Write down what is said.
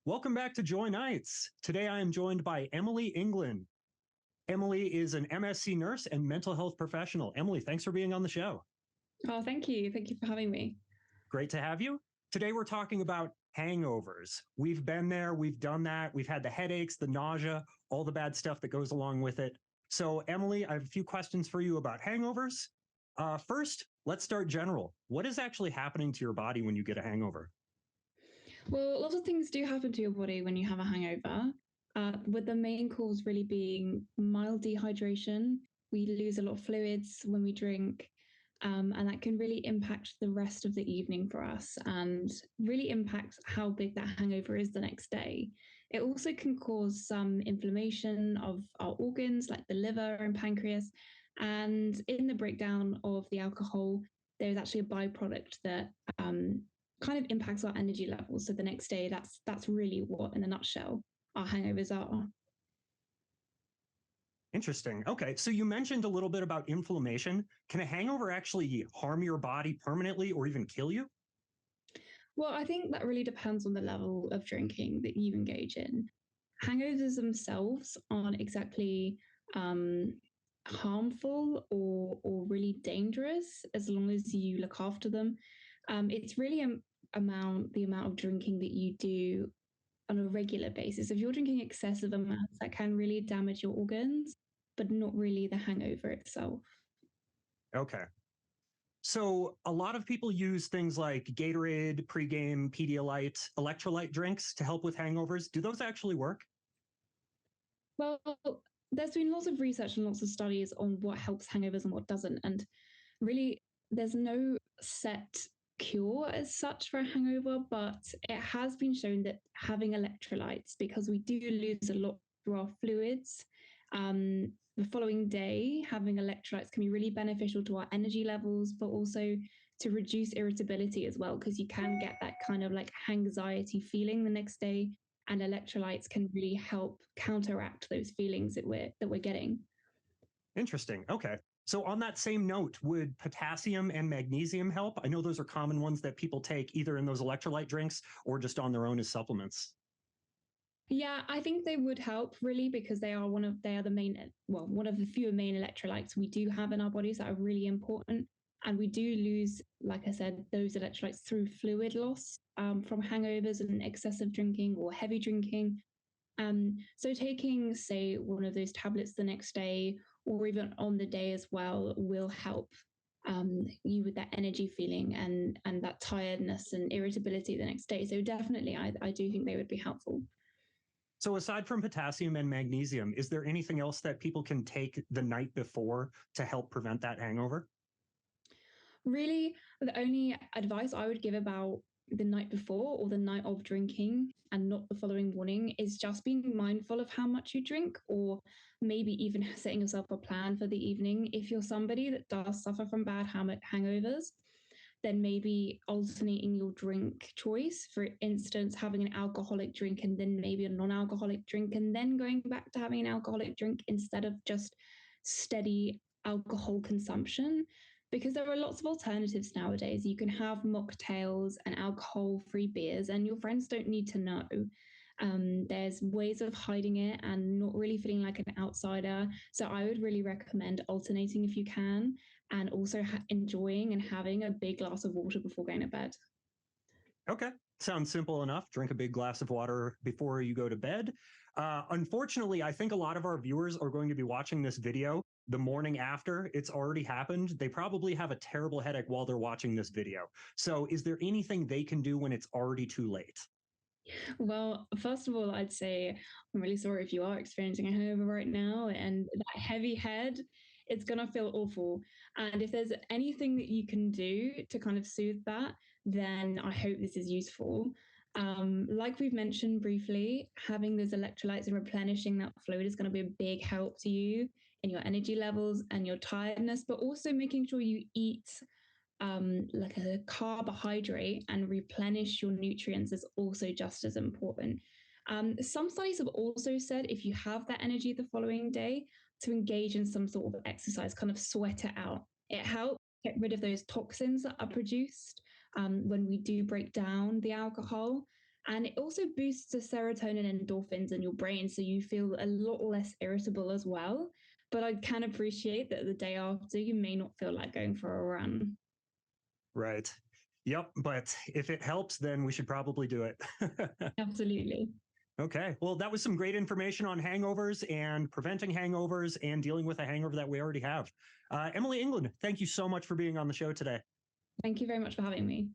Welcome back to JoyNights. Today I am joined by Emily England. Emily is an MSC nurse and mental health professional. Emily, thanks for being on the show. Oh, thank you. Thank you for having me. Great to have you. Today we're talking about hangovers. We've been there, we've done that, we've had the headaches, the nausea, all the bad stuff that goes along with it. So, Emily, I have a few questions for you about hangovers. First, let's start general. What is actually happening to your body when you get a hangover? Well, lots of things do happen to your body when you have a hangover, with the main cause really being mild dehydration. We lose a lot of fluids when we drink, and that can really impact the rest of the evening for us and really impacts how big that hangover is the next day. It also can cause some inflammation of our organs like the liver and pancreas. And in the breakdown of the alcohol, there's actually a byproduct that kind of impacts our energy levels. So the next day, that's really what, in a nutshell, our hangovers are. Interesting. Okay. So you mentioned a little bit about inflammation. Can a hangover actually harm your body permanently or even kill you? Well, I think that really depends on the level of drinking that you engage in. Hangovers themselves aren't exactly um, harmful or really dangerous as long as you look after them. It's really the amount of drinking that you do on a regular basis. If you're drinking excessive amounts, that can really damage your organs, but not really the hangover itself. Okay. So a lot of people use things like Gatorade, pregame, Pedialyte, electrolyte drinks to help with hangovers. Do those actually work? Well, there's been lots of research and lots of studies on what helps hangovers and what doesn't. And really, there's no set cure as such for a hangover, but it has been shown that having electrolytes, because we do lose a lot through our fluids, the following day, having electrolytes can be really beneficial to our energy levels, but also to reduce irritability as well, because you can get that kind of like anxiety feeling the next day, and electrolytes can really help counteract those feelings that we're getting. Interesting. Okay. So on that same note, would potassium and magnesium help? I know those are common ones that people take either in those electrolyte drinks or just on their own as supplements. Yeah, I think they would help really because they are the main, well, one of the fewer main electrolytes we do have in our bodies that are really important. And we do lose, like I said, those electrolytes through fluid loss from hangovers and excessive drinking or heavy drinking. So taking, say, one of those tablets the next day or even on the day as well will help you with that energy feeling and that tiredness and irritability the next day. So definitely, I do think they would be helpful. So aside from potassium and magnesium, is there anything else that people can take the night before to help prevent that hangover? Really, the only advice I would give about the night before or the night of drinking and not the following morning is just being mindful of how much you drink, or maybe even setting yourself a plan for the evening. If you're somebody that does suffer from bad hangovers, then maybe alternating your drink choice. For instance, having an alcoholic drink and then maybe a non alcoholic drink, and then going back to having an alcoholic drink instead of just steady alcohol consumption. Because there are lots of alternatives nowadays. You can have mocktails and alcohol free beers, and your friends don't need to know. There's ways of hiding it and not really feeling like an outsider. So I would really recommend alternating if you can, and also enjoying and having a big glass of water before going to bed. Okay. Sounds simple enough. Drink a big glass of water before you go to bed. Unfortunately, I think a lot of our viewers are going to be watching this video the morning after it's already happened. They probably have a terrible headache while they're watching this video. So, is there anything they can do when it's already too late? Well, first of all, I'd say I'm really sorry if you are experiencing a hangover right now and that heavy head, it's going to feel awful. And if there's anything that you can do to kind of soothe that, then I hope this is useful. Like we've mentioned briefly, having those electrolytes and replenishing that fluid is going to be a big help to you in your energy levels and your tiredness, but also making sure you eat like a carbohydrate and replenish your nutrients is also just as important. Some studies have also said if you have that energy the following day, to engage in some sort of exercise, kind of sweat it out. It helps get rid of those toxins that are produced when we do break down the alcohol. And it also boosts the serotonin and endorphins in your brain. So you feel a lot less irritable as well. But I can appreciate that the day after, you may not feel like going for a run. Right. Yep. But if it helps, then we should probably do it. Absolutely. Okay. Well, that was some great information on hangovers and preventing hangovers and dealing with a hangover that we already have. Emily England, thank you so much for being on the show today. Thank you very much for having me.